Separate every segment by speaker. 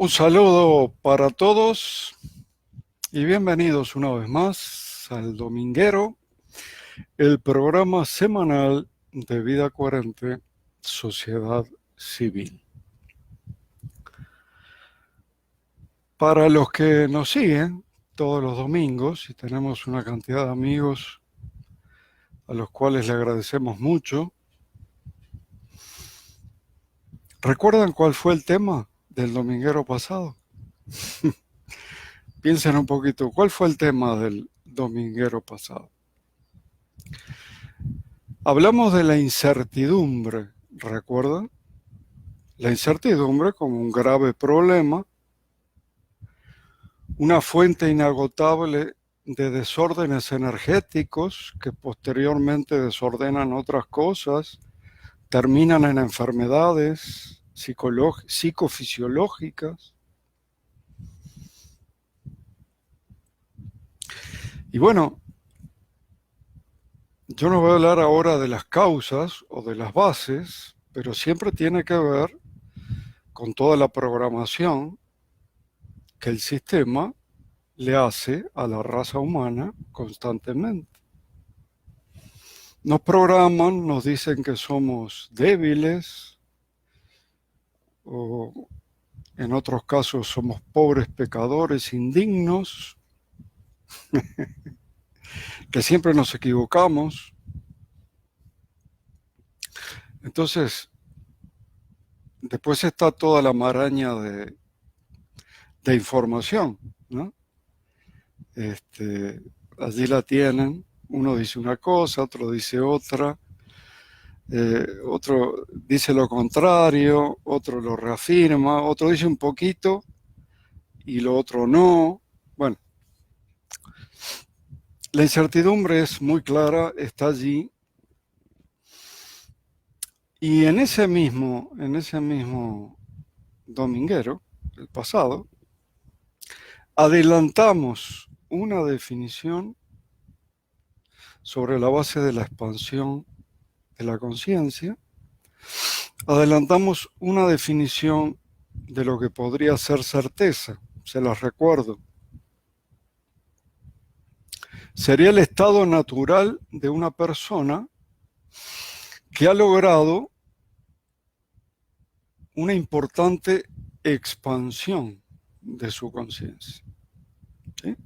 Speaker 1: Un saludo para todos y bienvenidos una vez más al Dominguero, el programa semanal de Vida Coherente, Sociedad Civil. Para los que nos siguen todos los domingos, y tenemos una cantidad de amigos a los cuales le agradecemos mucho, ¿recuerdan cuál fue el tema del dominguero pasado? Piensen un poquito, ¿cuál fue el tema del dominguero pasado? Hablamos de la incertidumbre, ¿recuerdan? La incertidumbre como un grave problema, una fuente inagotable de desórdenes energéticos que posteriormente desordenan otras cosas, terminan en enfermedades psicofisiológicas. Y bueno, yo no voy a hablar ahora de las causas o de las bases, pero siempre tiene que ver con toda la programación que el sistema le hace a la raza humana constantemente. Nos programan, nos dicen que somos débiles o en otros casos somos pobres pecadores indignos, que siempre nos equivocamos. Entonces, después está toda la maraña de información, ¿no? Allí la tienen, uno dice una cosa, otro dice otra, otro dice lo contrario, otro lo reafirma, otro dice un poquito y lo otro no. Bueno, la incertidumbre es muy clara, está allí. Y en ese mismo dominguero, el pasado, adelantamos una definición sobre la base de la expansión de la conciencia. Adelantamos una definición de lo que podría ser certeza, se las recuerdo. Sería el estado natural de una persona que ha logrado una importante expansión de su conciencia. ¿Sí?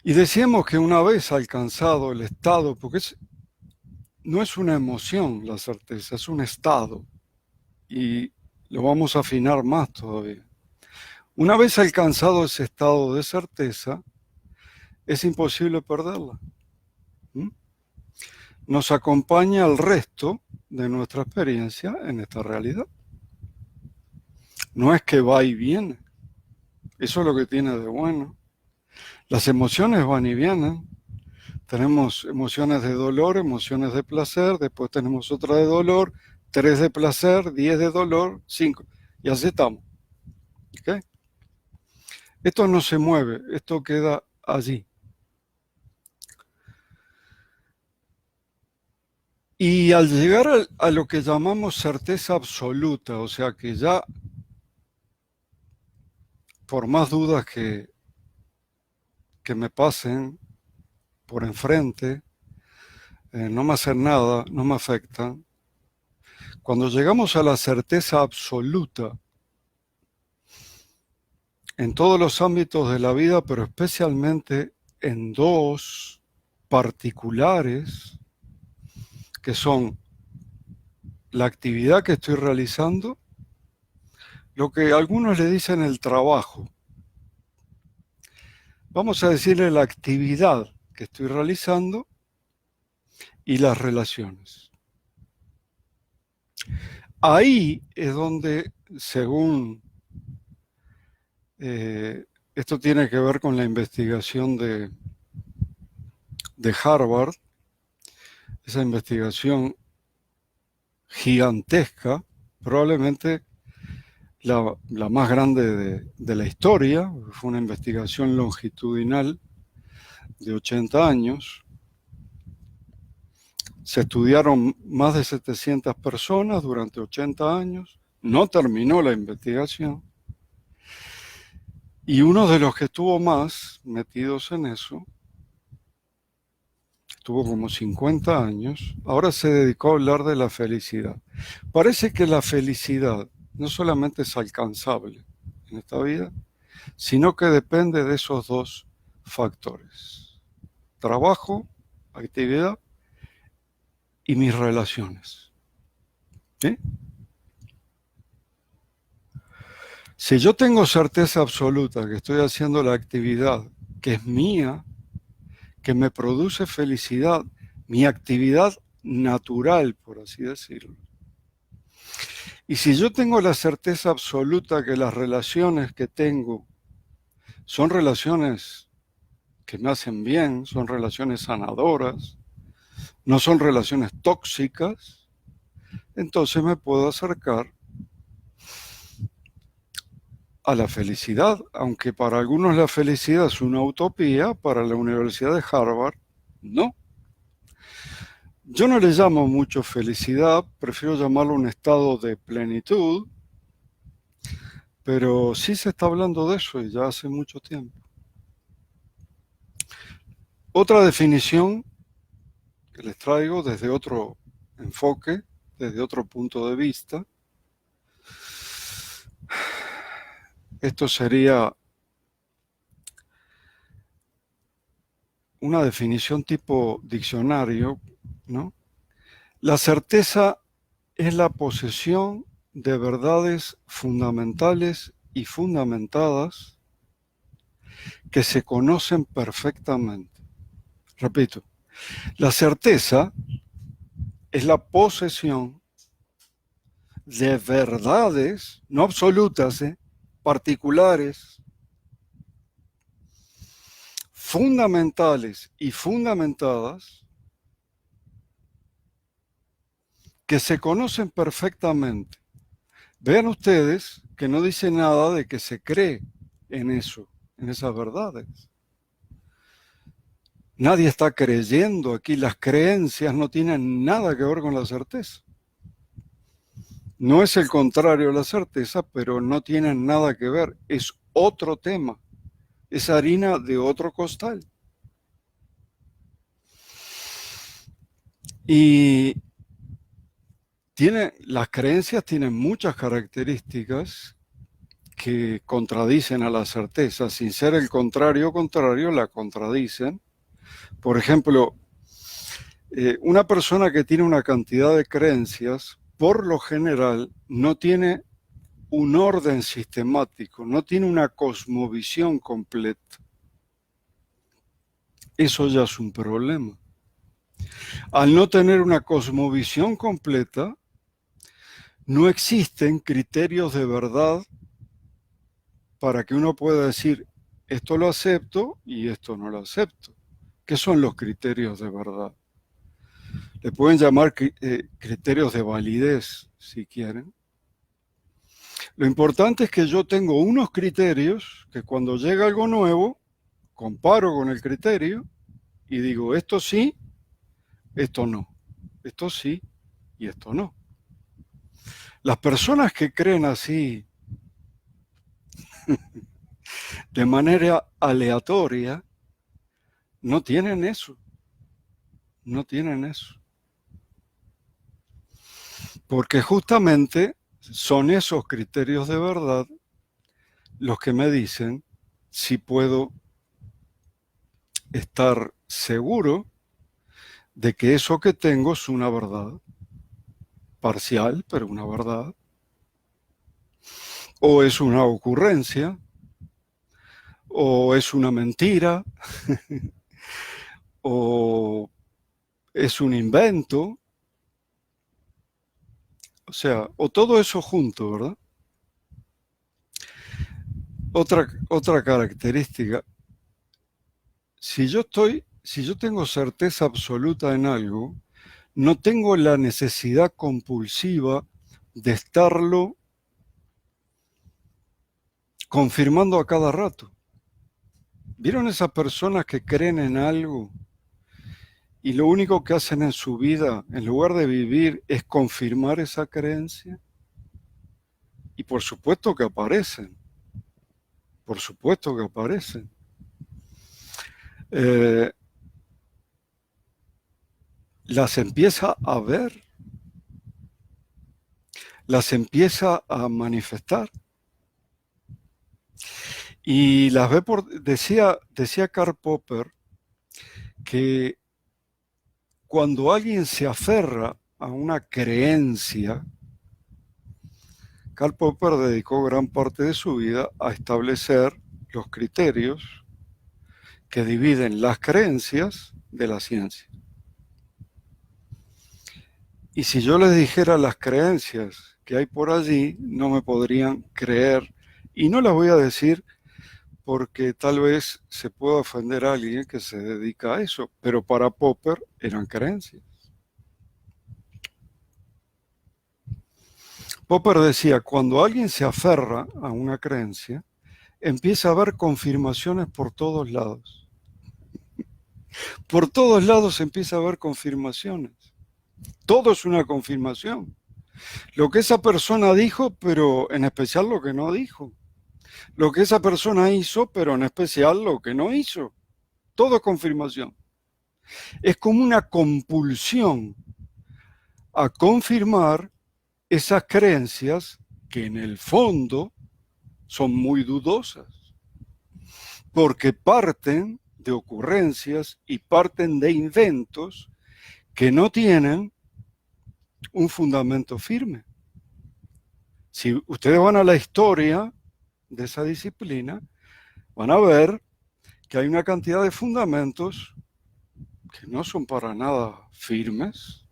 Speaker 1: Y decíamos que una vez alcanzado el estado, porque no es una emoción la certeza, es un estado, y lo vamos a afinar más todavía. Una vez alcanzado ese estado de certeza, es imposible perderla. Nos acompaña el resto de nuestra experiencia en esta realidad. No es que va y viene, eso es lo que tiene de bueno. Las emociones van y vienen. Tenemos emociones de dolor, emociones de placer, después tenemos otra de dolor, 3 de placer, 10 de dolor, 5. Y así estamos. ¿Okay? Esto no se mueve, esto queda allí. Y al llegar a lo que llamamos certeza absoluta, o sea que ya, por más dudas que me pasen por enfrente, no me hacen nada, no me afectan. Cuando llegamos a la certeza absoluta, en todos los ámbitos de la vida, pero especialmente en dos particulares, que son la actividad que estoy realizando, lo que algunos le dicen el trabajo. Vamos a decirle la actividad que estoy realizando y las relaciones. Ahí es donde, según esto tiene que ver con la investigación de Harvard, esa investigación gigantesca, probablemente la más grande de la historia, fue una investigación longitudinal de 80 años, Se estudiaron más de 700 personas durante 80 años. No terminó la investigación. Y uno de los que estuvo más metidos en eso, estuvo como 50 años, ahora se dedicó a hablar de la felicidad. Parece que la felicidad no solamente es alcanzable en esta vida, sino que depende de esos dos factores: trabajo, actividad y mis relaciones. ¿Sí? Si yo tengo certeza absoluta que estoy haciendo la actividad que es mía, que me produce felicidad, mi actividad natural, por así decirlo, y si yo tengo la certeza absoluta que las relaciones que tengo son relaciones que me hacen bien, son relaciones sanadoras, no son relaciones tóxicas, entonces me puedo acercar a la felicidad, aunque para algunos la felicidad es una utopía, para la Universidad de Harvard, no. Yo no le llamo mucho felicidad, prefiero llamarlo un estado de plenitud, pero sí se está hablando de eso y ya hace mucho tiempo. Otra definición que les traigo desde otro enfoque, desde otro punto de vista, esto sería una definición tipo diccionario, ¿no? La certeza es la posesión de verdades fundamentales y fundamentadas que se conocen perfectamente. Repito, la certeza es la posesión de verdades, no absolutas, particulares, fundamentales y fundamentadas, que se conocen perfectamente. Vean ustedes que no dice nada de que se cree en eso, en esas verdades. Nadie está creyendo aquí, las creencias no tienen nada que ver con la certeza. No es el contrario de la certeza, pero no tienen nada que ver, es otro tema, es harina de otro costal. Y las creencias tienen muchas características que contradicen a la certeza, sin ser el contrario, la contradicen. Por ejemplo, una persona que tiene una cantidad de creencias, por lo general, no tiene un orden sistemático, no tiene una cosmovisión completa. Eso ya es un problema. Al no tener una cosmovisión completa, no existen criterios de verdad para que uno pueda decir, esto lo acepto y esto no lo acepto. ¿Qué son los criterios de verdad? Le pueden llamar criterios de validez, si quieren. Lo importante es que yo tengo unos criterios que cuando llega algo nuevo, comparo con el criterio y digo, esto sí, esto no. Esto sí y esto no. Las personas que creen así de manera aleatoria no tienen eso. No tienen eso. Porque justamente son esos criterios de verdad los que me dicen si puedo estar seguro de que eso que tengo es una verdad parcial, pero una verdad, o es una ocurrencia, o es una mentira, o es un invento, o sea, o todo eso junto, ¿verdad? Otra característica, si yo tengo certeza absoluta en algo, no tengo la necesidad compulsiva de estarlo confirmando a cada rato. ¿Vieron esas personas que creen en algo y lo único que hacen en su vida, en lugar de vivir, es confirmar esa creencia. Y por supuesto que aparecen. Por supuesto que aparecen. Las empieza a ver, las empieza a manifestar. Y las ve decía Karl Popper que cuando alguien se aferra a una creencia, Karl Popper dedicó gran parte de su vida a establecer los criterios que dividen las creencias de la ciencia. Y si yo les dijera las creencias que hay por allí, no me podrían creer. Y no las voy a decir porque tal vez se pueda ofender a alguien que se dedica a eso, pero para Popper eran creencias. Popper decía, cuando alguien se aferra a una creencia, empieza a haber confirmaciones por todos lados. Por todos lados empieza a haber confirmaciones. Todo es una confirmación. Lo que esa persona dijo, pero en especial lo que no dijo. Lo que esa persona hizo, pero en especial lo que no hizo. Todo es confirmación. Es como una compulsión a confirmar esas creencias que en el fondo son muy dudosas, porque parten de ocurrencias y parten de inventos que no tienen un fundamento firme. Si ustedes van a la historia de esa disciplina, van a ver que hay una cantidad de fundamentos que no son para nada firmes,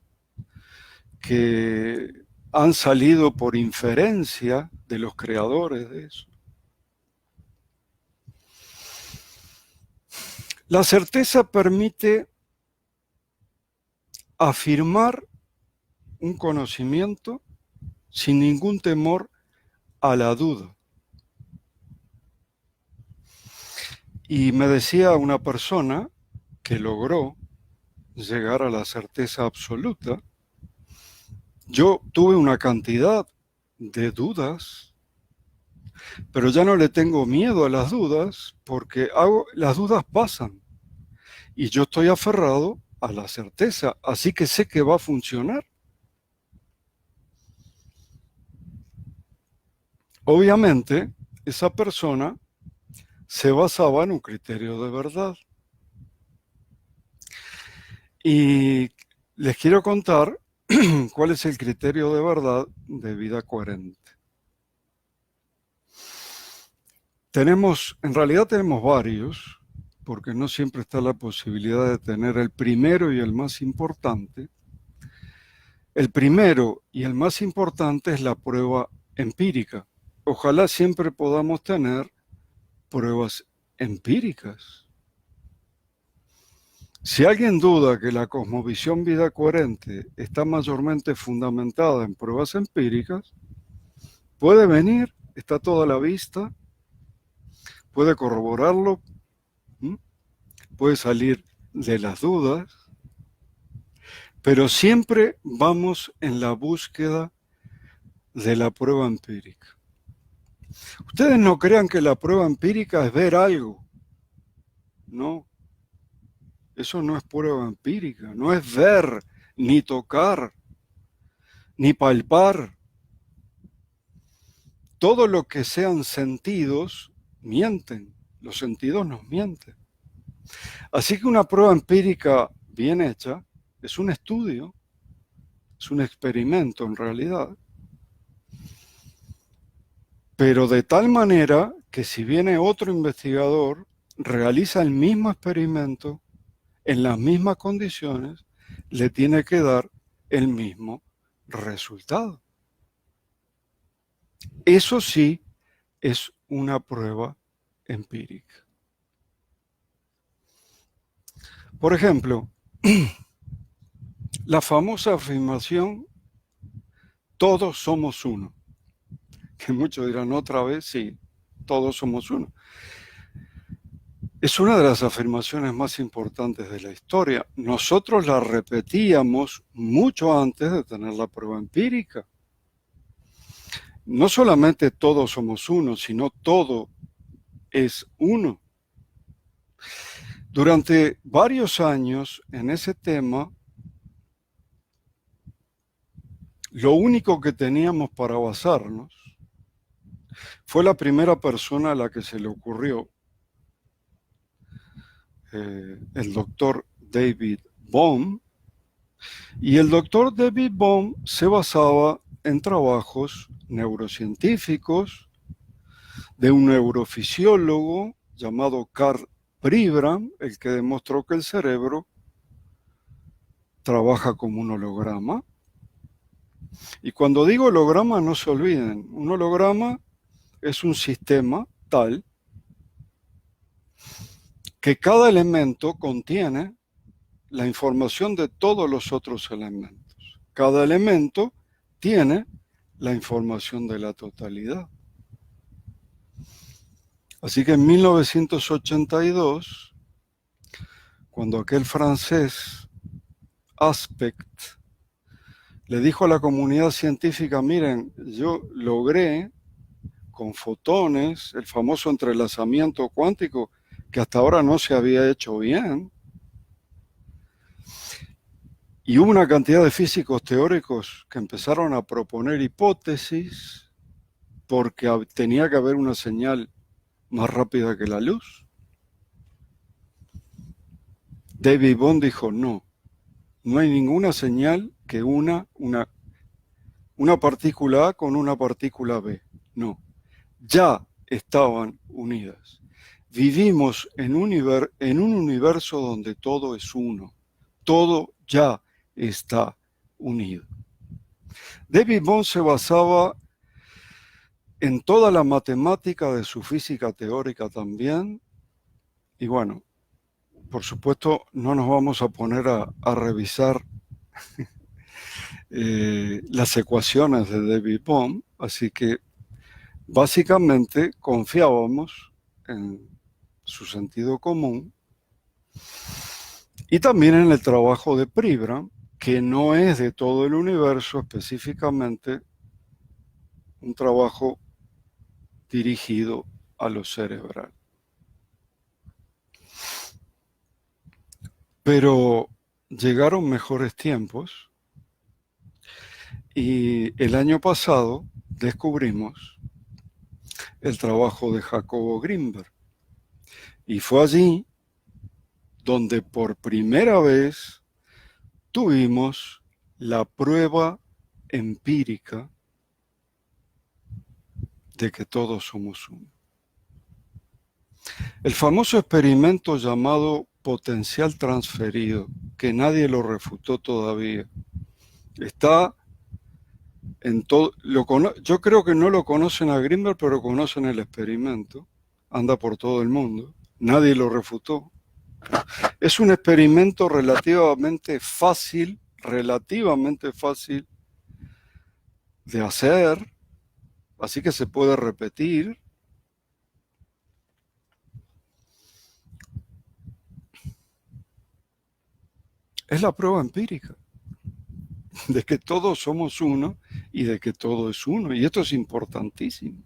Speaker 1: que han salido por inferencia de los creadores de eso. La certeza permite afirmar un conocimiento sin ningún temor a la duda. Y me decía una persona que logró llegar a la certeza absoluta, yo tuve una cantidad de dudas, pero ya no le tengo miedo a las dudas porque las dudas pasan y yo estoy aferrado a la certeza, así que sé que va a funcionar. Obviamente, esa persona se basaba en un criterio de verdad. Y les quiero contar cuál es el criterio de verdad de vida coherente. En realidad tenemos varios, porque no siempre está la posibilidad de tener el primero y el más importante. El primero y el más importante es la prueba empírica. Ojalá siempre podamos tener pruebas empíricas. Si alguien duda que la cosmovisión vida coherente está mayormente fundamentada en pruebas empíricas, puede venir, está toda la vista, puede corroborarlo, puede salir de las dudas, pero siempre vamos en la búsqueda de la prueba empírica. Ustedes no crean que la prueba empírica es ver algo. No. Eso no es prueba empírica. No es ver, ni tocar, ni palpar. Todo lo que sean sentidos mienten. Los sentidos nos mienten. Así que una prueba empírica bien hecha es un estudio, es un experimento en realidad, pero de tal manera que si viene otro investigador, realiza el mismo experimento en las mismas condiciones, le tiene que dar el mismo resultado. Eso sí es una prueba empírica. Por ejemplo, la famosa afirmación, todos somos uno. Que muchos dirán otra vez, sí, todos somos uno. Es una de las afirmaciones más importantes de la historia. Nosotros la repetíamos mucho antes de tener la prueba empírica. No solamente todos somos uno, sino todo es uno. Durante varios años en ese tema, lo único que teníamos para basarnos fue la primera persona a la que se le ocurrió, el doctor David Bohm, y el doctor David Bohm se basaba en trabajos neurocientíficos de un neurofisiólogo llamado Carl Pribram, el que demostró que el cerebro trabaja como un holograma. Y cuando digo holograma, no se olviden, un holograma es un sistema tal que cada elemento contiene la información de todos los otros elementos. Cada elemento tiene la información de la totalidad. Así que en 1982, cuando aquel francés Aspect le dijo a la comunidad científica, miren, yo logré con fotones el famoso entrelazamiento cuántico que hasta ahora no se había hecho bien, y hubo una cantidad de físicos teóricos que empezaron a proponer hipótesis porque tenía que haber una señal más rápida que la luz. David Bohm dijo, no hay ninguna señal que una partícula A con una partícula B. No, ya estaban unidas. Vivimos en un universo donde todo es uno. Todo ya está unido. David Bohm se basaba en toda la matemática de su física teórica también. Y bueno, por supuesto, no nos vamos a poner a revisar las ecuaciones de David Bohm, así que básicamente confiábamos en su sentido común y también en el trabajo de Pribram, que no es de todo el universo, específicamente un trabajo dirigido a lo cerebral. Pero llegaron mejores tiempos y el año pasado descubrimos el trabajo de Jacobo Grinberg. Y fue allí donde por primera vez tuvimos la prueba empírica de que todos somos uno. El famoso experimento llamado potencial transferido, que nadie lo refutó todavía, está en todo. Yo creo que no lo conocen a Grinberg, pero conocen el experimento. Anda por todo el mundo. Nadie lo refutó. Es un experimento relativamente fácil de hacer, así que se puede repetir. Es la prueba empírica de que todos somos uno y de que todo es uno. Y esto es importantísimo.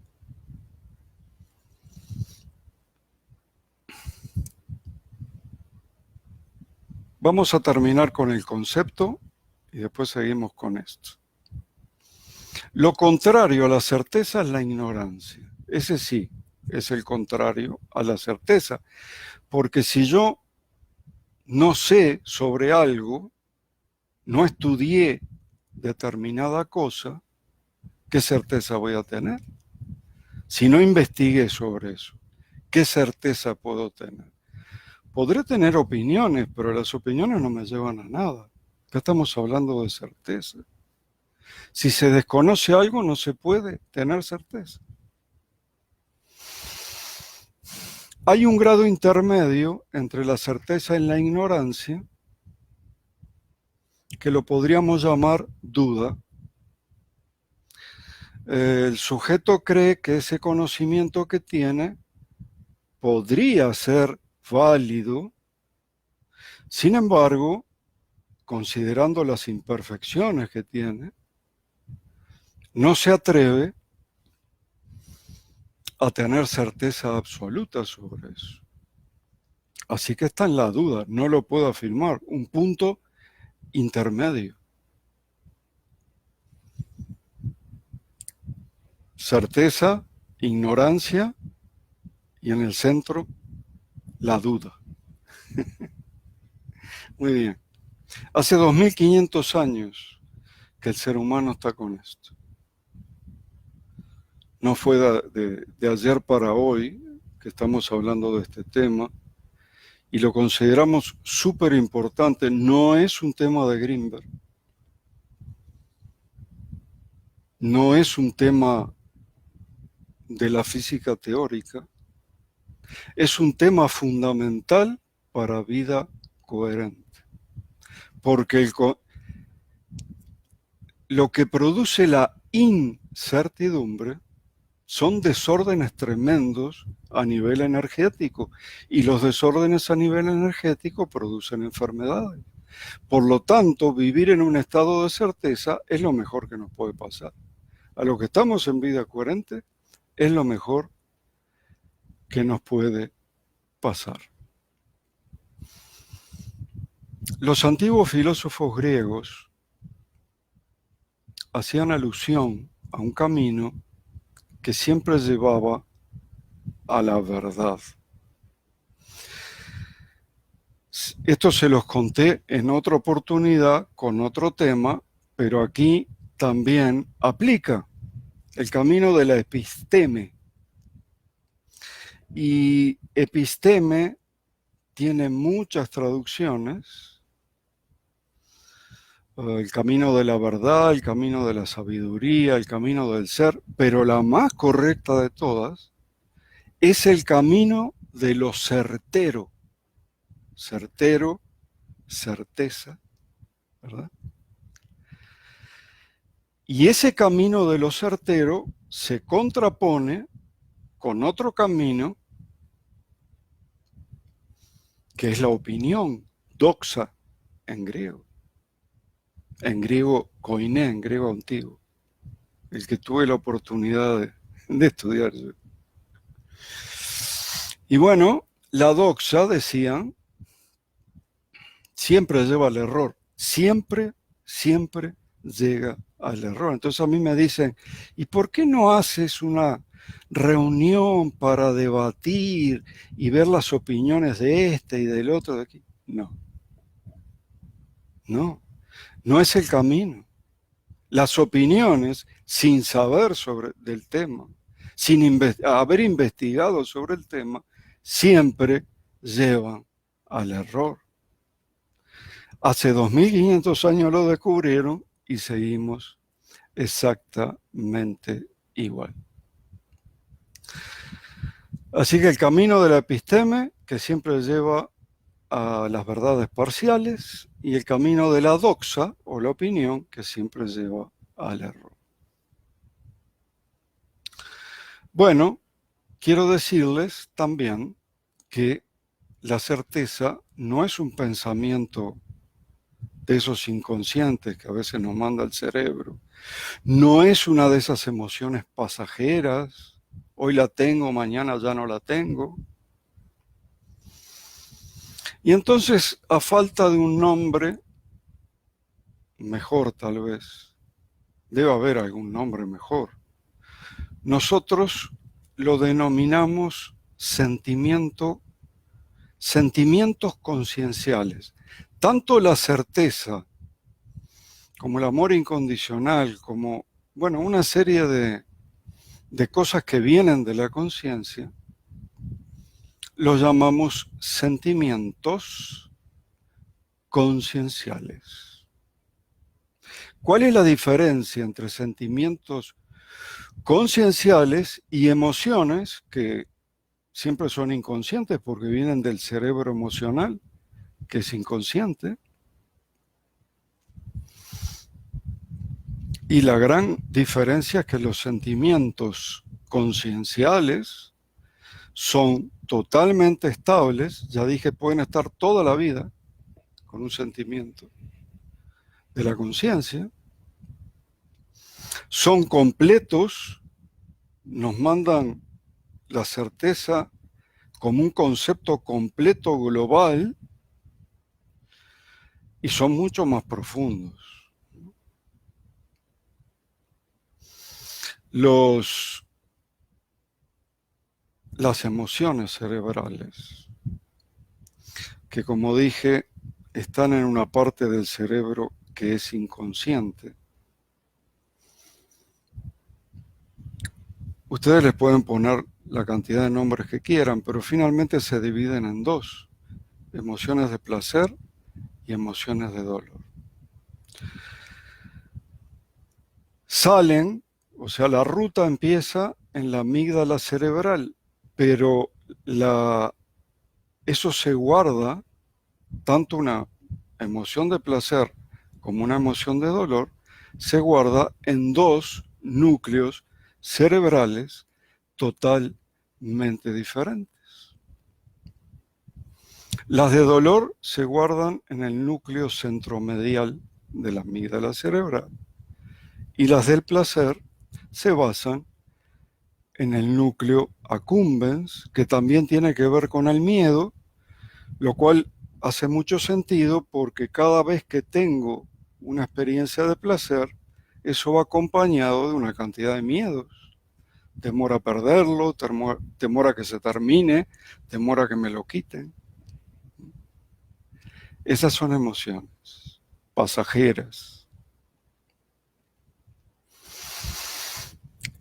Speaker 1: Vamos a terminar con el concepto y después seguimos con esto. Lo contrario a la certeza es la ignorancia. Ese sí es el contrario a la certeza. Porque si yo no sé sobre algo, no estudié determinada cosa, ¿qué certeza voy a tener? Si no investigué sobre eso, ¿qué certeza puedo tener? Podré tener opiniones, pero las opiniones no me llevan a nada. Ya estamos hablando de certeza. Si se desconoce algo, no se puede tener certeza. Hay un grado intermedio entre la certeza y la ignorancia que lo podríamos llamar duda. El sujeto cree que ese conocimiento que tiene podría ser válido. Sin embargo, considerando las imperfecciones que tiene, no se atreve a tener certeza absoluta sobre eso. Así que está en la duda, no lo puedo afirmar, un punto intermedio. Certeza, ignorancia y en el centro, la duda. Muy bien. Hace 2500 años que el ser humano está con esto. No fue de ayer para hoy que estamos hablando de este tema y lo consideramos súper importante. No es un tema de Greenberg. No es un tema de la física teórica. Es un tema fundamental para vida coherente. Porque lo que produce la incertidumbre son desórdenes tremendos a nivel energético y los desórdenes a nivel energético producen enfermedades. Por lo tanto, vivir en un estado de certeza es lo mejor que nos puede pasar. A los que estamos en vida coherente es lo mejor que nos puede pasar. Los antiguos filósofos griegos hacían alusión a un camino que siempre llevaba a la verdad. Esto se los conté en otra oportunidad con otro tema, pero aquí también aplica el camino de la episteme. Y episteme tiene muchas traducciones. El camino de la verdad, el camino de la sabiduría, el camino del ser, pero la más correcta de todas es el camino de lo certero. Certero, certeza, ¿verdad? Y ese camino de lo certero se contrapone con otro camino que es la opinión, doxa en griego koiné, en griego antiguo, el que tuve la oportunidad de estudiar. Y bueno, la doxa, decían, siempre lleva al error, siempre llega al error. Entonces a mí me dicen, ¿y por qué no haces una reunión para debatir y ver las opiniones de este y del otro de aquí? No es el camino. Las opiniones, sin saber del tema, sin haber investigado sobre el tema, siempre llevan al error. Hace 2500 años lo descubrieron y seguimos exactamente igual. Así que el camino de la episteme, que siempre lleva a las verdades parciales, y el camino de la doxa, o la opinión, que siempre lleva al error. Bueno, quiero decirles también que la certeza no es un pensamiento de esos inconscientes que a veces nos manda el cerebro. No es una de esas emociones pasajeras, hoy la tengo, mañana ya no la tengo. Y entonces, a falta de un nombre, mejor tal vez, debe haber algún nombre mejor, nosotros lo denominamos sentimientos concienciales. Tanto la certeza como el amor incondicional, como, bueno, una serie de cosas que vienen de la conciencia, lo llamamos sentimientos concienciales. ¿Cuál es la diferencia entre sentimientos concienciales y emociones que siempre son inconscientes porque vienen del cerebro emocional, que es inconsciente? Y la gran diferencia es que los sentimientos concienciales son totalmente estables, ya dije, pueden estar toda la vida con un sentimiento de la conciencia, son completos, nos mandan la certeza como un concepto completo global y son mucho más profundos. Las emociones cerebrales, que como dije, están en una parte del cerebro que es inconsciente. Ustedes les pueden poner la cantidad de nombres que quieran, pero finalmente se dividen en dos: emociones de placer y emociones de dolor. Salen, o sea, la ruta empieza en la amígdala cerebral, pero eso se guarda, tanto una emoción de placer como una emoción de dolor, se guarda en dos núcleos cerebrales totalmente diferentes. Las de dolor se guardan en el núcleo centromedial de la amígdala cerebral y las del placer se basan en el núcleo accumbens, que también tiene que ver con el miedo, lo cual hace mucho sentido porque cada vez que tengo una experiencia de placer, eso va acompañado de una cantidad de miedos. Temor a perderlo, temor a que se termine, temor a que me lo quiten. Esas son emociones pasajeras.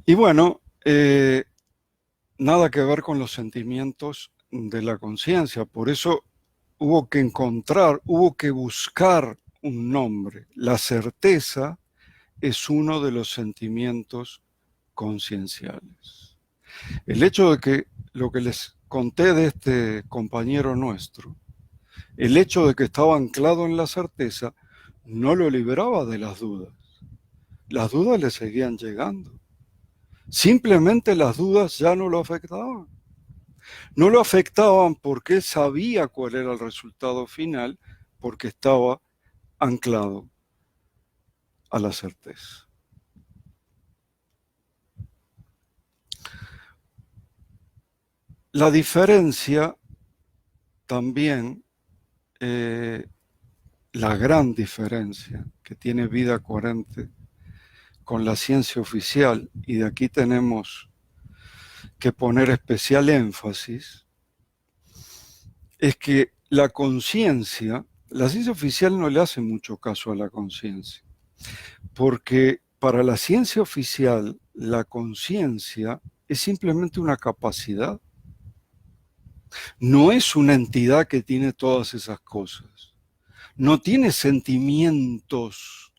Speaker 1: Y bueno, nada que ver con los sentimientos de la conciencia. Por eso hubo que buscar un nombre. La certeza es uno de los sentimientos concienciales. El hecho de que lo que les conté de este compañero nuestro, el hecho de que estaba anclado en la certeza, no lo libraba de las dudas. Las dudas le seguían llegando. Simplemente las dudas ya no lo afectaban. No lo afectaban porque él sabía cuál era el resultado final, porque estaba anclado a la certeza. La diferencia también, la gran diferencia que tiene Vida Coherente con la ciencia oficial, y de aquí tenemos que poner especial énfasis, es que la conciencia, la ciencia oficial no le hace mucho caso a la conciencia, porque para la ciencia oficial la conciencia es simplemente una capacidad, no es una entidad que tiene todas esas cosas, no tiene sentimientos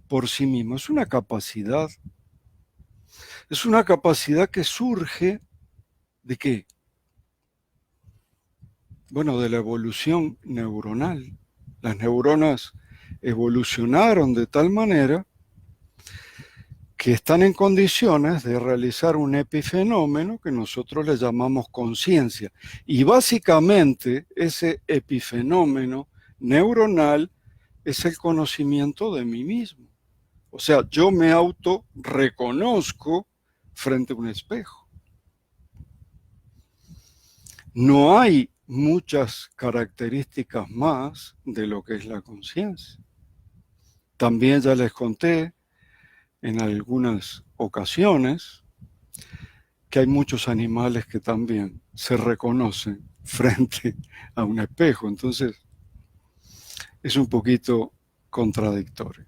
Speaker 1: por sí mismo, es una capacidad que surge ¿de qué? Bueno, de la evolución neuronal. Las neuronas evolucionaron de tal manera que están en condiciones de realizar un epifenómeno que nosotros le llamamos conciencia. Y básicamente ese epifenómeno neuronal es el conocimiento de mí mismo. O sea, yo me auto-reconozco frente a un espejo. No hay muchas características más de lo que es la conciencia. También ya les conté en algunas ocasiones que hay muchos animales que también se reconocen frente a un espejo. Entonces, es un poquito contradictorio.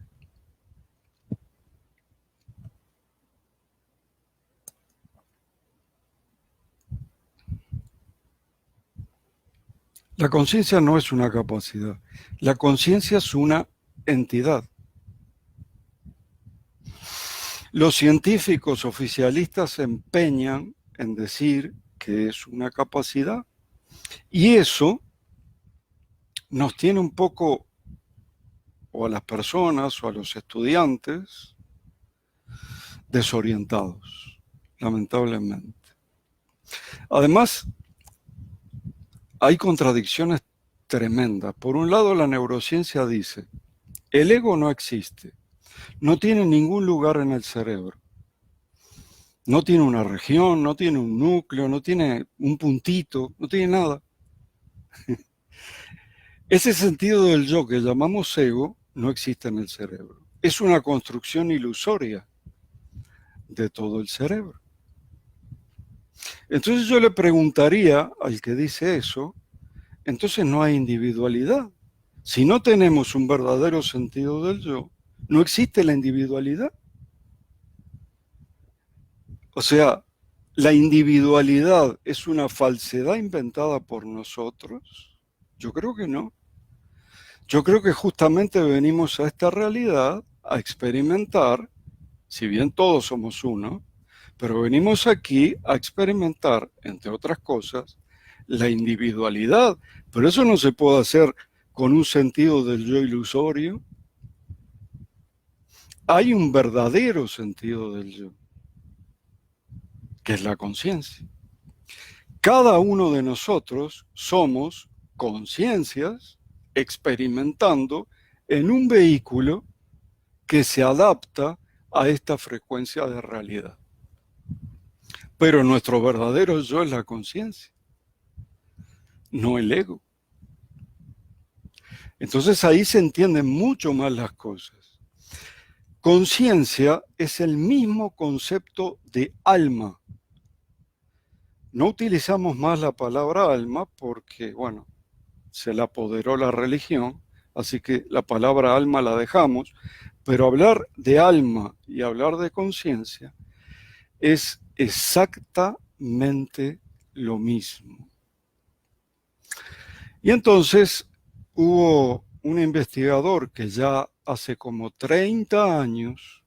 Speaker 1: La conciencia no es una capacidad. La conciencia es una entidad. Los científicos oficialistas se empeñan en decir que es una capacidad y eso nos tiene un poco, o a las personas o a los estudiantes, desorientados, lamentablemente. Además, hay contradicciones tremendas. Por un lado, la neurociencia dice, el ego no existe, no tiene ningún lugar en el cerebro. No tiene una región, no tiene un núcleo, no tiene un puntito, no tiene nada. Ese sentido del yo que llamamos ego no existe en el cerebro. Es una construcción ilusoria de todo el cerebro. Entonces yo le preguntaría al que dice eso, entonces no hay individualidad. Si no tenemos un verdadero sentido del yo, no existe la individualidad. O sea, ¿la individualidad es una falsedad inventada por nosotros? Yo creo que no. Yo creo que justamente venimos a esta realidad a experimentar, si bien todos somos uno, pero venimos aquí a experimentar, entre otras cosas, la individualidad. Pero eso no se puede hacer con un sentido del yo ilusorio. Hay un verdadero sentido del yo, que es la conciencia. Cada uno de nosotros somos conciencias experimentando en un vehículo que se adapta a esta frecuencia de realidad. Pero nuestro verdadero yo es la conciencia, no el ego. Entonces ahí se entienden mucho más las cosas. Conciencia es el mismo concepto de alma. No utilizamos más la palabra alma porque, bueno, se la apoderó la religión, así que la palabra alma la dejamos, pero hablar de alma y hablar de conciencia es exactamente lo mismo. Y entonces hubo un investigador que ya hace como 30 años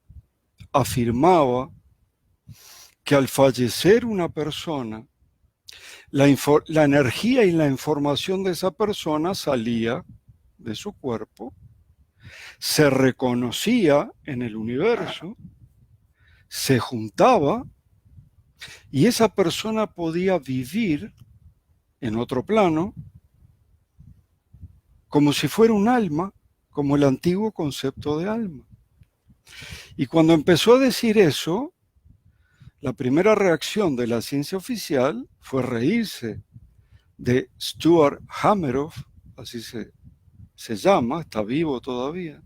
Speaker 1: afirmaba que al fallecer una persona, la energía y la información de esa persona salía de su cuerpo, se reconocía en el universo, se juntaba y esa persona podía vivir en otro plano como si fuera un alma, como el antiguo concepto de alma. Y cuando empezó a decir eso, la primera reacción de la ciencia oficial fue reírse de Stuart Hameroff, así se llama, está vivo todavía,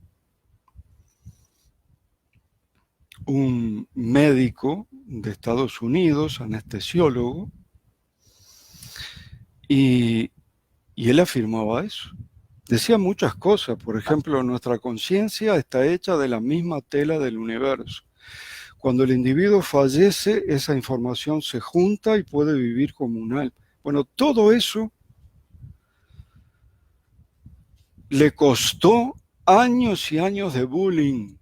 Speaker 1: un médico de Estados Unidos, anestesiólogo, y él afirmaba eso. Decía muchas cosas, por ejemplo, nuestra conciencia está hecha de la misma tela del universo. Cuando el individuo fallece, esa información se junta y puede vivir como un alma. Bueno, todo eso le costó años y años de bullying.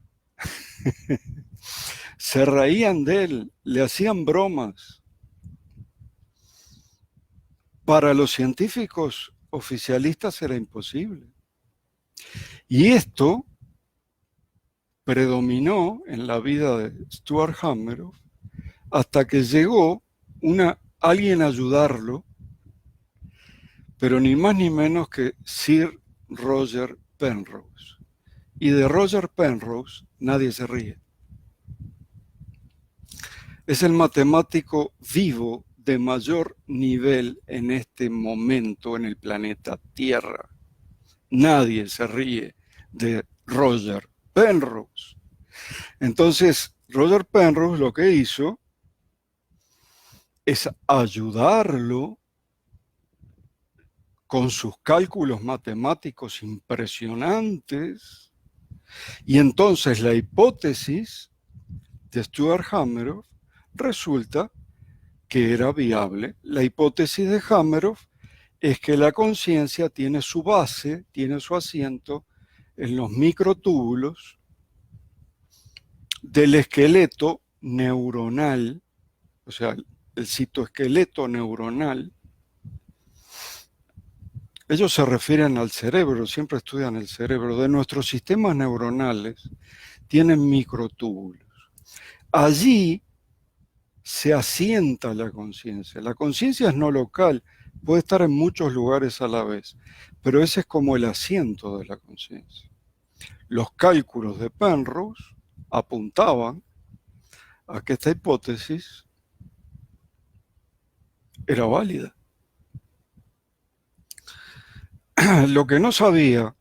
Speaker 1: Se reían de él, le hacían bromas. Para los científicos oficialistas era imposible. Y esto predominó en la vida de Stuart Hameroff hasta que llegó alguien a ayudarlo, pero ni más ni menos que Sir Roger Penrose. Y de Roger Penrose nadie se ríe. Es el matemático vivo de mayor nivel en este momento en el planeta Tierra. Nadie se ríe de Roger Penrose. Entonces, Roger Penrose lo que hizo es ayudarlo con sus cálculos matemáticos impresionantes, y entonces la hipótesis de Stuart Hameroff resulta que era viable. La hipótesis de Hameroff es que la conciencia tiene su base, tiene su asiento en los microtúbulos del esqueleto neuronal, o sea, el citoesqueleto neuronal. Ellos se refieren al cerebro, siempre estudian el cerebro. De nuestros sistemas neuronales tienen microtúbulos. Allí se asienta la conciencia. La conciencia es no local, puede estar en muchos lugares a la vez, pero ese es como el asiento de la conciencia. Los cálculos de Penrose apuntaban a que esta hipótesis era válida. Lo que no sabía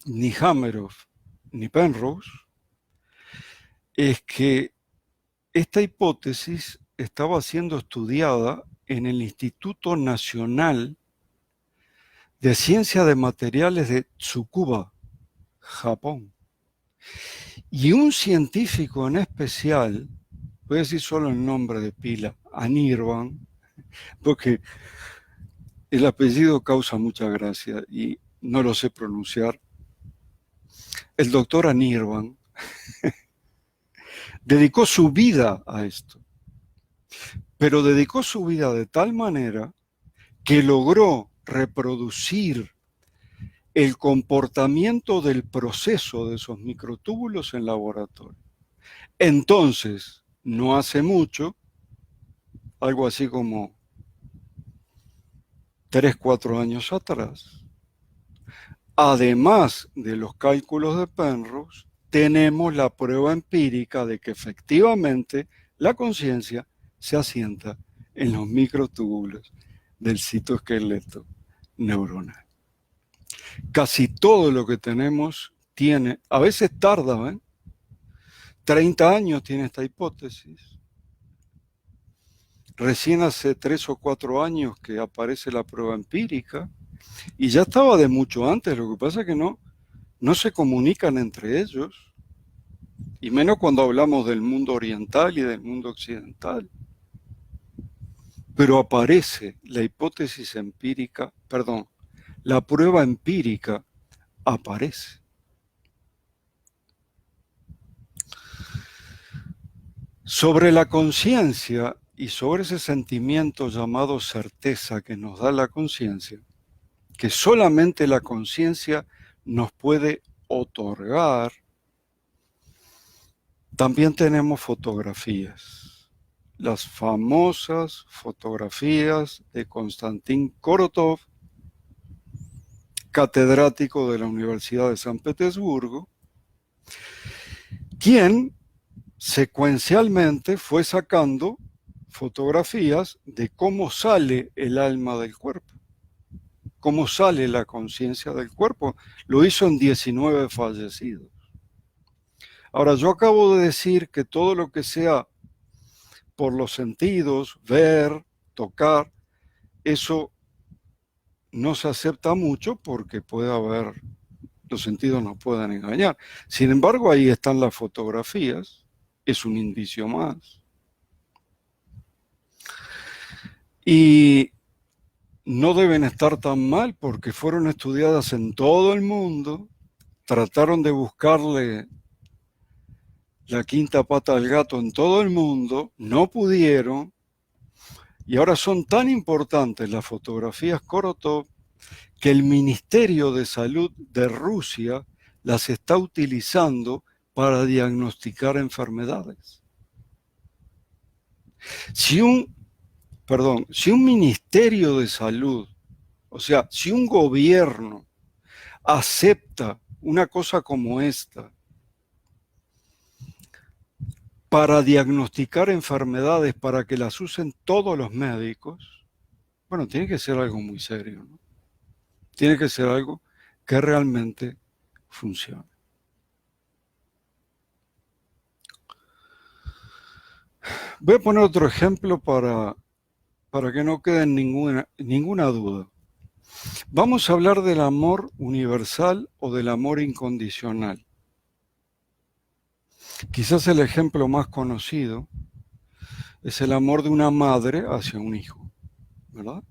Speaker 1: ni Hameroff ni Penrose es que esta hipótesis estaba siendo estudiada en el Instituto Nacional de Ciencia de Materiales de Tsukuba, Japón. Y un científico en especial, voy a decir solo el nombre de pila, Anirban, porque el apellido causa mucha gracia y no lo sé pronunciar. El doctor Anirban dedicó su vida a esto, pero dedicó su vida de tal manera que logró reproducir el comportamiento del proceso de esos microtúbulos en laboratorio. Entonces, no hace mucho, algo así como 3, 4 años atrás, además de los cálculos de Penrose, tenemos la prueba empírica de que efectivamente la conciencia se asienta en los microtúbulos del citoesqueleto neuronal. Casi todo lo que tenemos tiene, a veces tarda, 30 años tiene esta hipótesis. Recién hace 3 o 4 años que aparece la prueba empírica y ya estaba de mucho antes. Lo que pasa es que no se comunican entre ellos, y menos cuando hablamos del mundo oriental y del mundo occidental. Pero aparece la hipótesis empírica, la prueba empírica aparece. Sobre la conciencia y sobre ese sentimiento llamado certeza que nos da la conciencia, que solamente la conciencia nos puede otorgar, también tenemos fotografías. Las famosas fotografías de Konstantin Korotov, catedrático de la Universidad de San Petersburgo, quien secuencialmente fue sacando fotografías de cómo sale el alma del cuerpo, cómo sale la conciencia del cuerpo. Lo hizo en 19 fallecidos. Ahora, yo acabo de decir que todo lo que sea por los sentidos, ver, tocar, eso no se acepta mucho porque puede haber, los sentidos nos pueden engañar. Sin embargo, ahí están las fotografías, es un indicio más. Y no deben estar tan mal porque fueron estudiadas en todo el mundo, trataron de buscarle la quinta pata al gato en todo el mundo, no pudieron, y ahora son tan importantes las fotografías Korotov que el Ministerio de Salud de Rusia las está utilizando para diagnosticar enfermedades. Si un Ministerio de Salud, o sea, si un gobierno acepta una cosa como esta para diagnosticar enfermedades, para que las usen todos los médicos, bueno, tiene que ser algo muy serio, ¿no? Tiene que ser algo que realmente funcione. Voy a poner otro ejemplo para que no quede ninguna duda. Vamos a hablar del amor universal o del amor incondicional. Quizás el ejemplo más conocido es el amor de una madre hacia un hijo, ¿verdad?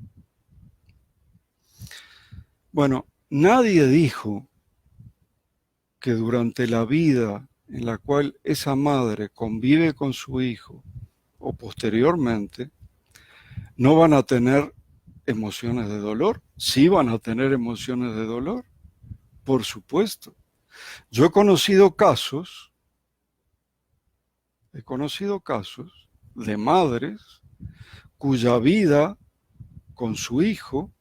Speaker 1: Bueno, nadie dijo que durante la vida en la cual esa madre convive con su hijo o posteriormente no van a tener emociones de dolor. Sí van a tener emociones de dolor, por supuesto. Yo he conocido casos de madres cuya vida con su hijo,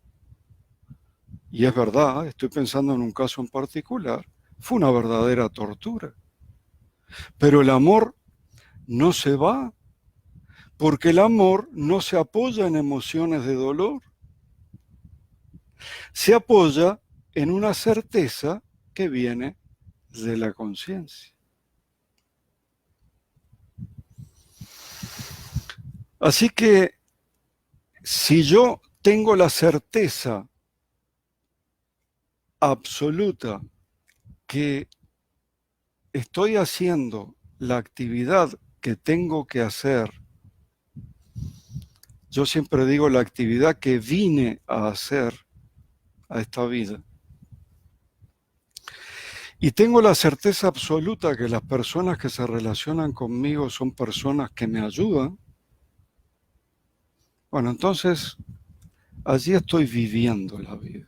Speaker 1: y es verdad, estoy pensando en un caso en particular, fue una verdadera tortura. Pero el amor no se va, porque el amor no se apoya en emociones de dolor, se apoya en una certeza que viene de la conciencia. Así que si yo tengo la certeza absoluta que estoy haciendo la actividad que tengo que hacer, yo siempre digo la actividad que vine a hacer a esta vida, y tengo la certeza absoluta que las personas que se relacionan conmigo son personas que me ayudan, bueno, entonces allí estoy viviendo la vida.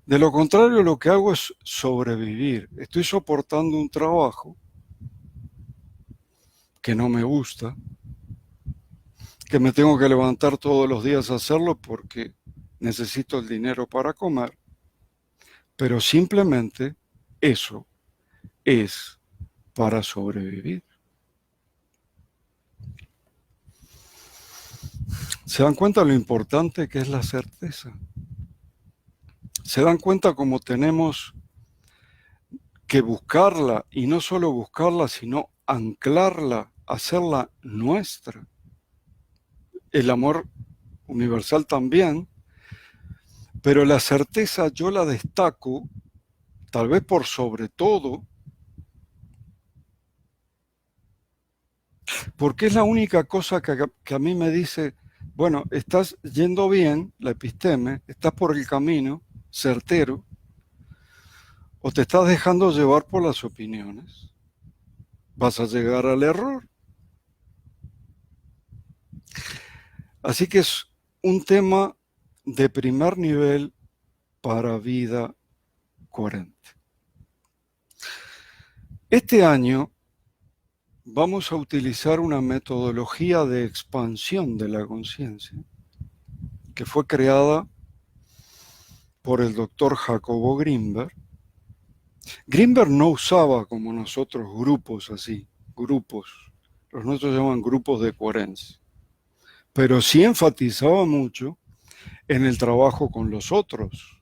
Speaker 1: De lo contrario, lo que hago es sobrevivir. Estoy soportando un trabajo que no me gusta, que me tengo que levantar todos los días a hacerlo porque necesito el dinero para comer, pero simplemente eso es para sobrevivir. ¿Se dan cuenta lo importante que es la certeza? ¿Se dan cuenta cómo tenemos que buscarla, y no solo buscarla, sino anclarla, hacerla nuestra? El amor universal también, pero la certeza yo la destaco, tal vez por sobre todo, porque es la única cosa que a mí me dice, bueno, estás yendo bien, la episteme, estás por el camino certero, o te estás dejando llevar por las opiniones. Vas a llegar al error. Así que es un tema de primer nivel para vida coherente. Este año vamos a utilizar una metodología de expansión de la conciencia que fue creada por el doctor Jacobo Grinberg. Grinberg no usaba como nosotros grupos así, grupos, los nuestros llaman grupos de coherencia, pero sí enfatizaba mucho en el trabajo con los otros.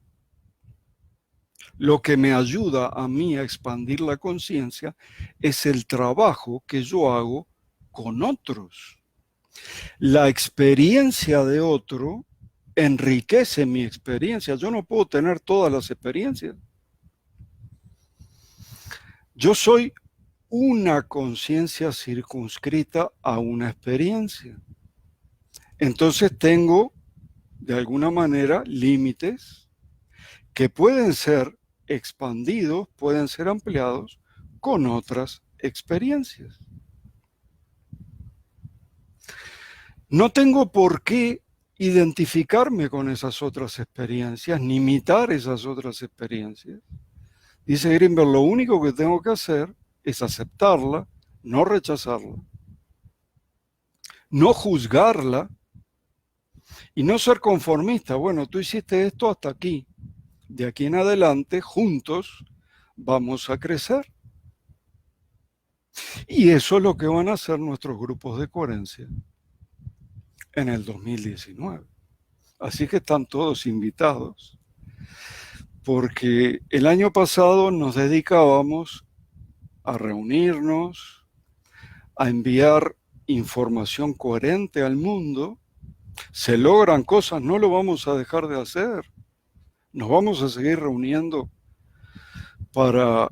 Speaker 1: Lo que me ayuda a mí a expandir la conciencia es el trabajo que yo hago con otros. La experiencia de otro enriquece mi experiencia. Yo no puedo tener todas las experiencias. Yo soy una conciencia circunscrita a una experiencia. Entonces tengo, de alguna manera, límites que pueden ser expandidos, pueden ser ampliados con otras experiencias. No tengo por qué identificarme con esas otras experiencias, ni imitar esas otras experiencias. Dice Grinberg, lo único que tengo que hacer es aceptarla, no rechazarla, no juzgarla y no ser conformista. Bueno, tú hiciste esto hasta aquí. De aquí en adelante, juntos, vamos a crecer. Y eso es lo que van a hacer nuestros grupos de coherencia en el 2019. Así que están todos invitados, porque el año pasado nos dedicábamos a reunirnos, a enviar información coherente al mundo. Se logran cosas, no lo vamos a dejar de hacer. Nos vamos a seguir reuniendo para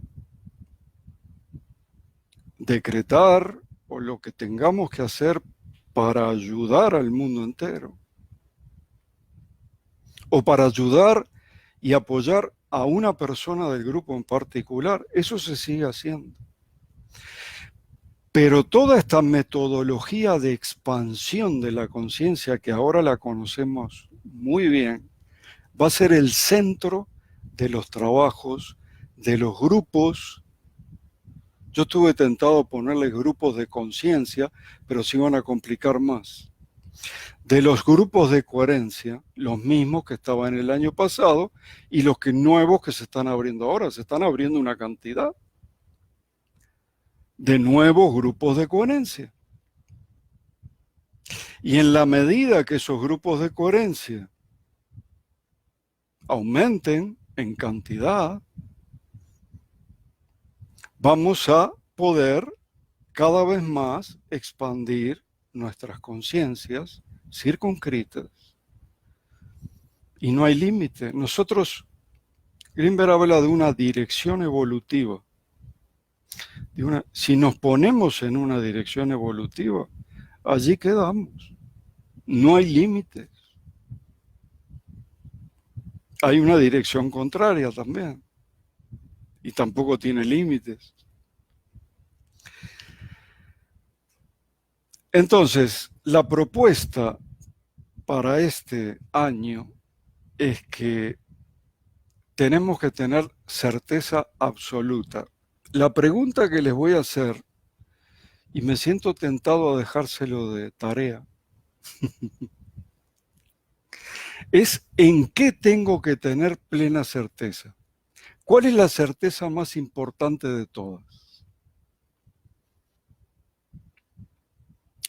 Speaker 1: decretar o lo que tengamos que hacer para ayudar al mundo entero, o para ayudar y apoyar a una persona del grupo en particular. Eso se sigue haciendo. Pero toda esta metodología de expansión de la conciencia, que ahora la conocemos muy bien, va a ser el centro de los trabajos de los grupos Yo estuve tentado a ponerle grupos de conciencia, pero se iban a complicar más. De los grupos de coherencia, los mismos que estaban el año pasado y los nuevos que se están abriendo ahora. Se están abriendo una cantidad de nuevos grupos de coherencia. Y en la medida que esos grupos de coherencia aumenten en cantidad, vamos a poder cada vez más expandir nuestras conciencias circunscritas. Y no hay límite. Nosotros, Grinberg habla de una dirección evolutiva. Si nos ponemos en una dirección evolutiva, allí quedamos. No hay límites. Hay una dirección contraria también. Y tampoco tiene límites. Entonces, la propuesta para este año es que tenemos que tener certeza absoluta. La pregunta que les voy a hacer, y me siento tentado a dejárselo de tarea, es ¿en qué tengo que tener plena certeza? ¿Cuál es la certeza más importante de todas?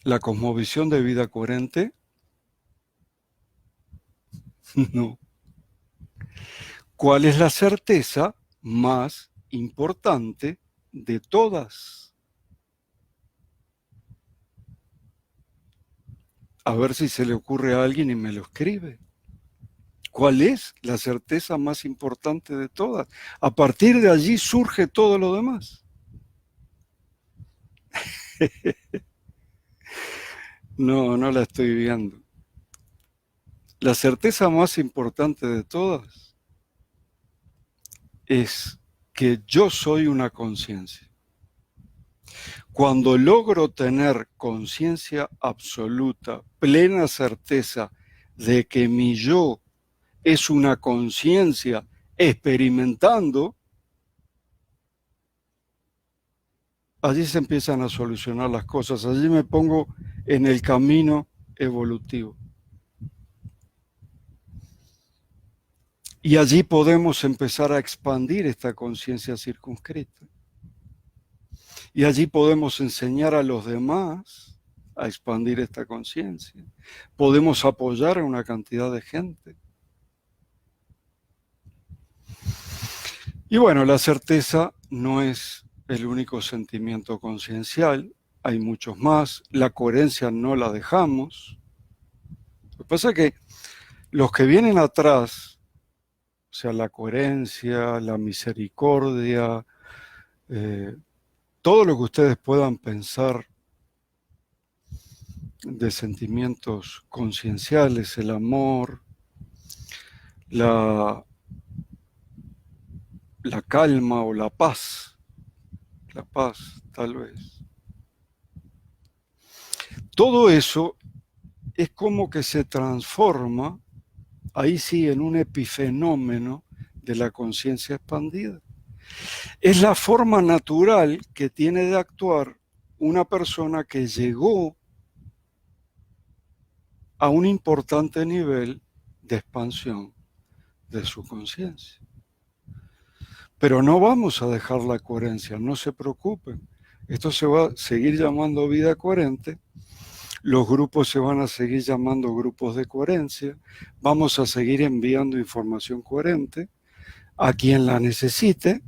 Speaker 1: ¿La cosmovisión de vida coherente? No. ¿Cuál es la certeza más importante de todas? A ver si se le ocurre a alguien y me lo escribe. ¿Cuál es la certeza más importante de todas? A partir de allí surge todo lo demás. No, no la estoy viendo. La certeza más importante de todas es que yo soy una conciencia. Cuando logro tener conciencia absoluta, plena certeza de que mi yo es una conciencia experimentando, allí se empiezan a solucionar las cosas, allí me pongo en el camino evolutivo. Y allí podemos empezar a expandir esta conciencia circunscrita. Y allí podemos enseñar a los demás a expandir esta conciencia. Podemos apoyar a una cantidad de gente. Y bueno, la certeza no es el único sentimiento conciencial, hay muchos más. La coherencia no la dejamos. Lo que pasa es que los que vienen atrás, o sea, la coherencia, la misericordia, todo lo que ustedes puedan pensar de sentimientos concienciales, el amor, la calma o la paz tal vez. Todo eso es como que se transforma, ahí sí, en un epifenómeno de la conciencia expandida. Es la forma natural que tiene de actuar una persona que llegó a un importante nivel de expansión de su conciencia. Pero no vamos a dejar la coherencia, no se preocupen. Esto se va a seguir llamando vida coherente, los grupos se van a seguir llamando grupos de coherencia, vamos a seguir enviando información coherente a quien la necesite.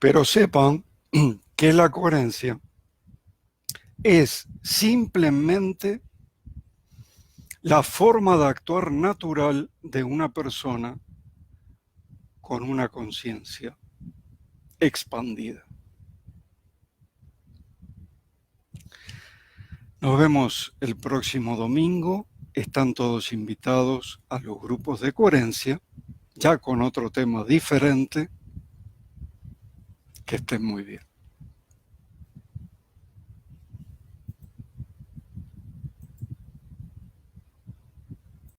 Speaker 1: Pero sepan que la coherencia es simplemente la forma de actuar natural de una persona con una conciencia expandida. Nos vemos el próximo domingo. Están todos invitados a los grupos de coherencia, ya con otro tema diferente. Que estén muy bien.